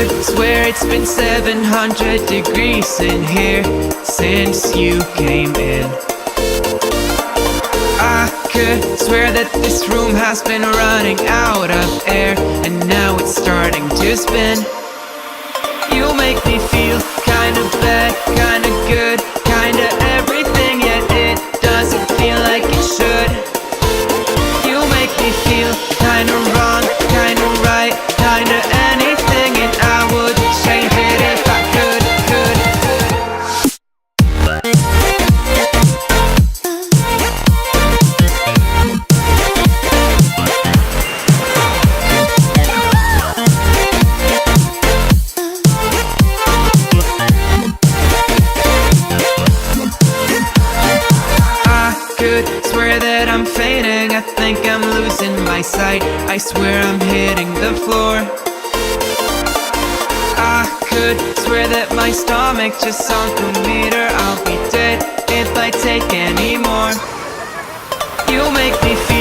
could swear it's been 700 degrees in here since you came in. I could swear that this room has been running out of air, and now it's starting to spin. You make me feel kinda bad, kinda good, kinda everything, yet it doesn't feel like it should. You make me feel kinda wrong, kinda right, kinda anything, and I would change it if I could. Swear that I'm fainting, I think I'm losing my sight, I swear I'm hitting the floor. I could swear that my stomach just sunk a meter. I'll be dead if I take any more. You make me feel